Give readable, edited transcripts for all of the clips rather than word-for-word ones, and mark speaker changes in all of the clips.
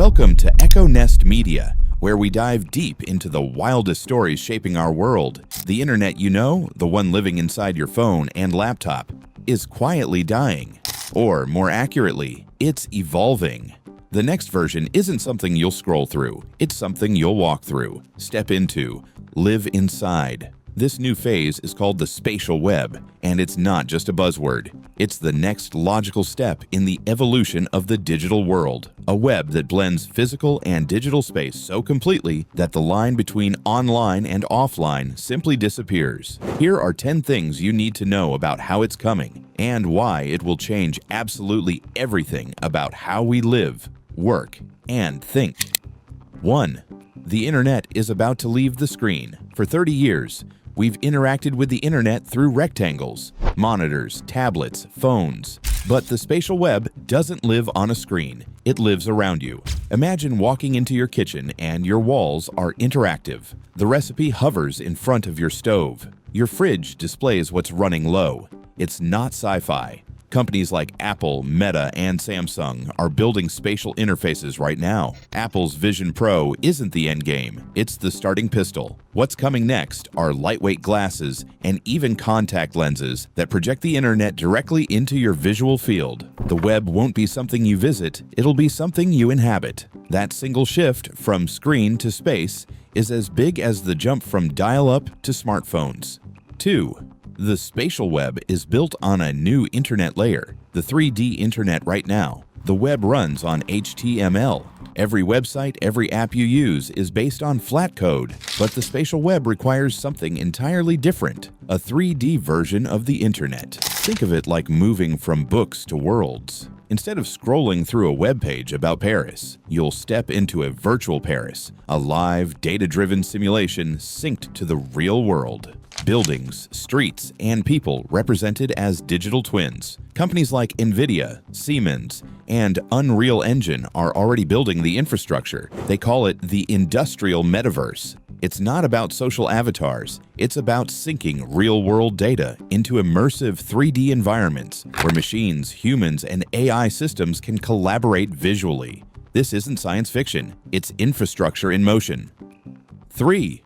Speaker 1: Welcome to EchoNest Media, where we dive deep into the wildest stories shaping our world. The internet you know, the one living inside your phone and laptop, is quietly dying. Or, more accurately, it's evolving. The next version isn't something you'll scroll through, it's something you'll walk through, step into, live inside. This new phase is called the Spatial Web, and it's not just a buzzword. It's the next logical step in the evolution of the digital world, a web that blends physical and digital space so completely that the line between online and offline simply disappears. Here are 10 things you need to know about how it's coming and why it will change absolutely everything about how we live, work, and think. 1. The internet is about to leave the screen. For 30 years, we've interacted with the internet through rectangles, monitors, tablets, phones. But the spatial web doesn't live on a screen. It lives around you. Imagine walking into your kitchen and your walls are interactive. The recipe hovers in front of your stove. Your fridge displays what's running low. It's not sci-fi. Companies like Apple, Meta, and Samsung are building spatial interfaces right now. Apple's Vision Pro isn't the end game, it's the starting pistol. What's coming next are lightweight glasses and even contact lenses that project the internet directly into your visual field. The web won't be something you visit, it'll be something you inhabit. That single shift from screen to space is as big as the jump from dial-up to smartphones. 2. The spatial web is built on a new internet layer, the 3D internet right now. The web runs on HTML. Every website, every app you use is based on flat code, but the spatial web requires something entirely different, a 3D version of the internet. Think of it like moving from books to worlds. Instead of scrolling through a web page about Paris, you'll step into a virtual Paris, a live, data-driven simulation synced to the real world. Buildings, streets, and people represented as digital twins. Companies like NVIDIA, Siemens, and Unreal Engine are already building the infrastructure. They call it the industrial metaverse. It's not about social avatars. It's about syncing real-world data into immersive 3D environments where machines, humans, and AI systems can collaborate visually. This isn't science fiction. It's infrastructure in motion. 3.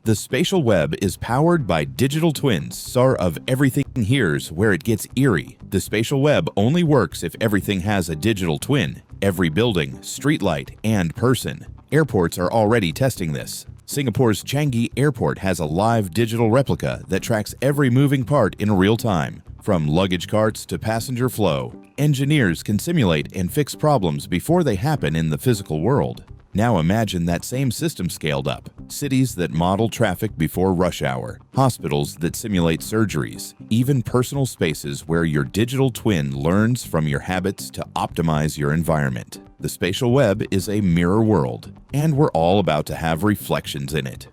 Speaker 1: The spatial web is powered by digital twins, so of everything here's where it gets eerie. The spatial web only works if everything has a digital twin. Every building, streetlight, and person. Airports are already testing this. Singapore's Changi Airport has a live digital replica that tracks every moving part in real time. From luggage carts to passenger flow, engineers can simulate and fix problems before they happen in the physical world. Now imagine that same system scaled up. Cities that model traffic before rush hour, hospitals that simulate surgeries, even personal spaces where your digital twin learns from your habits to optimize your environment. The spatial web is a mirror world, and we're all about to have reflections in it.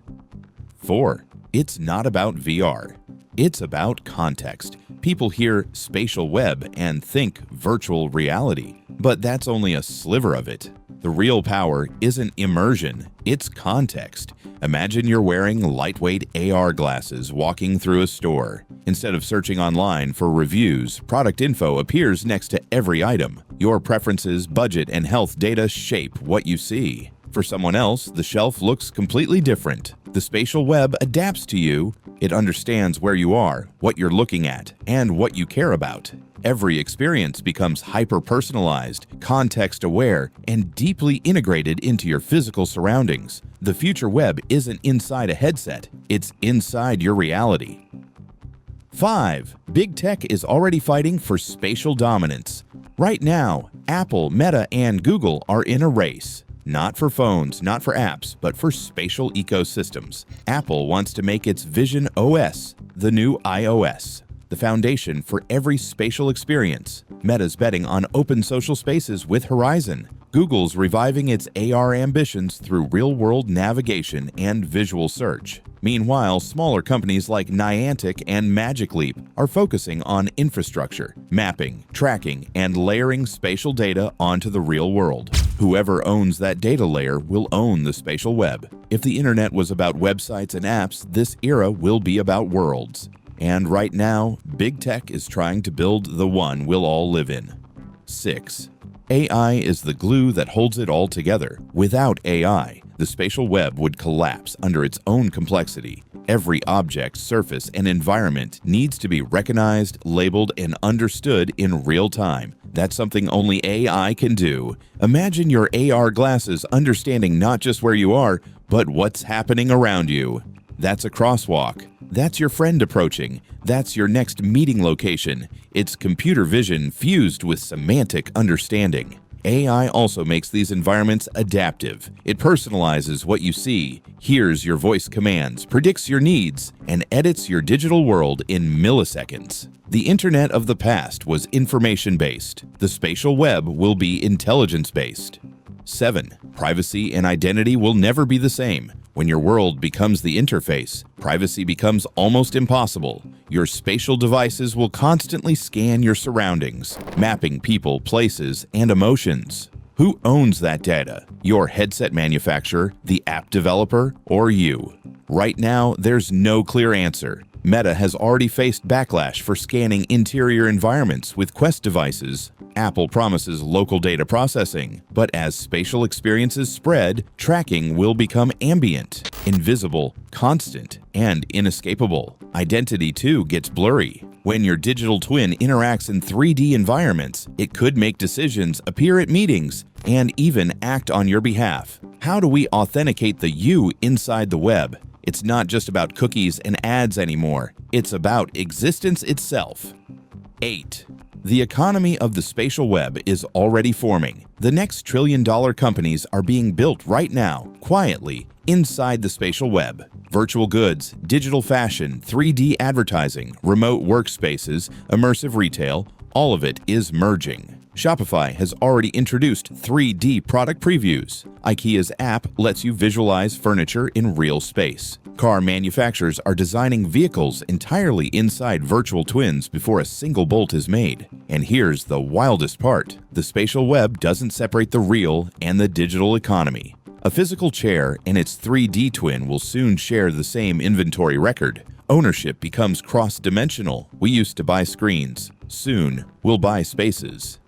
Speaker 1: 4. It's not about VR. It's about context. People hear spatial web and think virtual reality, but that's only a sliver of it. The real power isn't immersion, it's context. Imagine you're wearing lightweight AR glasses walking through a store. Instead of searching online for reviews, product info appears next to every item. Your preferences, budget, and health data shape what you see. For someone else, the shelf looks completely different. The spatial web adapts to you. It understands where you are, what you're looking at, and what you care about. Every experience becomes hyper-personalized, context-aware, and deeply integrated into your physical surroundings. The future web isn't inside a headset, it's inside your reality. 5. Big tech is already fighting for spatial dominance. Right now, Apple, Meta, and Google are in a race. Not for phones, not for apps, but for spatial ecosystems. Apple wants to make its Vision OS the new iOS, the foundation for every spatial experience. Meta's betting on open social spaces with Horizon. Google's reviving its AR ambitions through real-world navigation and visual search. Meanwhile, smaller companies like Niantic and Magic Leap are focusing on infrastructure, mapping, tracking, and layering spatial data onto the real world. Whoever owns that data layer will own the spatial web. If the internet was about websites and apps, this era will be about worlds. And right now, big tech is trying to build the one we'll all live in. 6. AI is the glue that holds it all together. Without AI, the spatial web would collapse under its own complexity. Every object, surface, and environment needs to be recognized, labeled, and understood in real time. That's something only AI can do. Imagine your AR glasses understanding not just where you are, but what's happening around you. That's a crosswalk. That's your friend approaching. That's your next meeting location. It's computer vision fused with semantic understanding. AI also makes these environments adaptive. It personalizes what you see, hears your voice commands, predicts your needs, and edits your digital world in milliseconds. The internet of the past was information-based. The spatial web will be intelligence-based. 7. Privacy and identity will never be the same. When your world becomes the interface, privacy becomes almost impossible. Your spatial devices will constantly scan your surroundings, mapping people, places, and emotions. Who owns that data? Your headset manufacturer, the app developer, or you? Right now, there's no clear answer. Meta has already faced backlash for scanning interior environments with Quest devices. Apple promises local data processing, but as spatial experiences spread, tracking will become ambient, invisible, constant, and inescapable. Identity, too, gets blurry. When your digital twin interacts in 3D environments, it could make decisions, appear at meetings, and even act on your behalf. How do we authenticate the you inside the web? It's not just about cookies and ads anymore. It's about existence itself. 8. The economy of the spatial web is already forming. The next trillion-dollar companies are being built right now, quietly, inside the spatial web. Virtual goods, digital fashion, 3D advertising, remote workspaces, immersive retail, all of it is merging. Shopify has already introduced 3D product previews. IKEA's app lets you visualize furniture in real space. Car manufacturers are designing vehicles entirely inside virtual twins before a single bolt is made. And here's the wildest part. The spatial web doesn't separate the real and the digital economy. A physical chair and its 3D twin will soon share the same inventory record. Ownership becomes cross-dimensional. We used to buy screens. Soon, we'll buy spaces.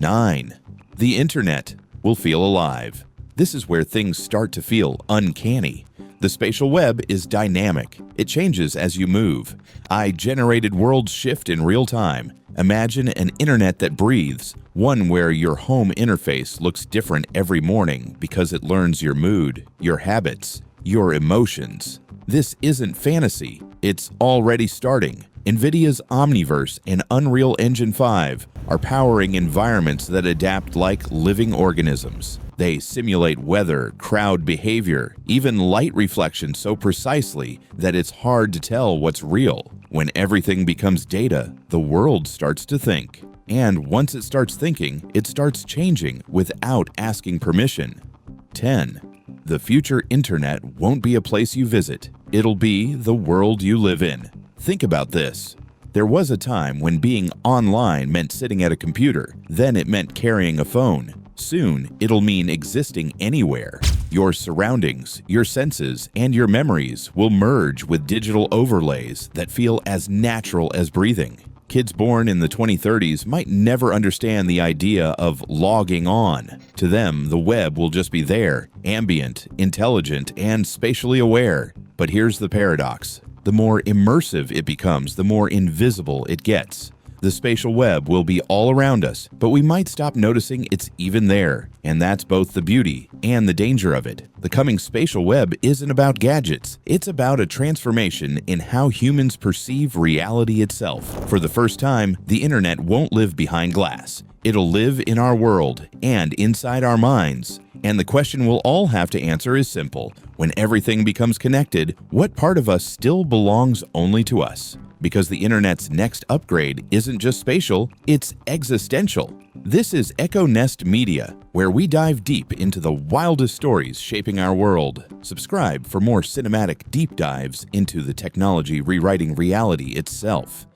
Speaker 1: 9. The internet will feel alive. This is where things start to feel uncanny. The spatial web is dynamic. It changes as you move. AI-generated worlds shift in real time. Imagine an internet that breathes, one where your home interface looks different every morning because it learns your mood, your habits, your emotions. This isn't fantasy. It's already starting. NVIDIA's Omniverse and Unreal Engine 5 are powering environments that adapt like living organisms. They simulate weather, crowd behavior, even light reflection so precisely that it's hard to tell what's real. When everything becomes data, the world starts to think. And once it starts thinking, it starts changing without asking permission. 10. The future internet won't be a place you visit. It'll be the world you live in. Think about this. There was a time when being online meant sitting at a computer. Then it meant carrying a phone. Soon, it'll mean existing anywhere. Your surroundings, your senses, and your memories will merge with digital overlays that feel as natural as breathing. Kids born in the 2030s might never understand the idea of logging on. To them, the web will just be there, ambient, intelligent, and spatially aware. But here's the paradox. The more immersive it becomes, the more invisible it gets. The spatial web will be all around us, but we might stop noticing it's even there. And that's both the beauty and the danger of it. The coming spatial web isn't about gadgets. It's about a transformation in how humans perceive reality itself. For the first time, the internet won't live behind glass. It'll live in our world and inside our minds. And the question we'll all have to answer is simple. When everything becomes connected, what part of us still belongs only to us? Because the internet's next upgrade isn't just spatial, it's existential. This is EchoNest Media, where we dive deep into the wildest stories shaping our world. Subscribe for more cinematic deep dives into the technology rewriting reality itself.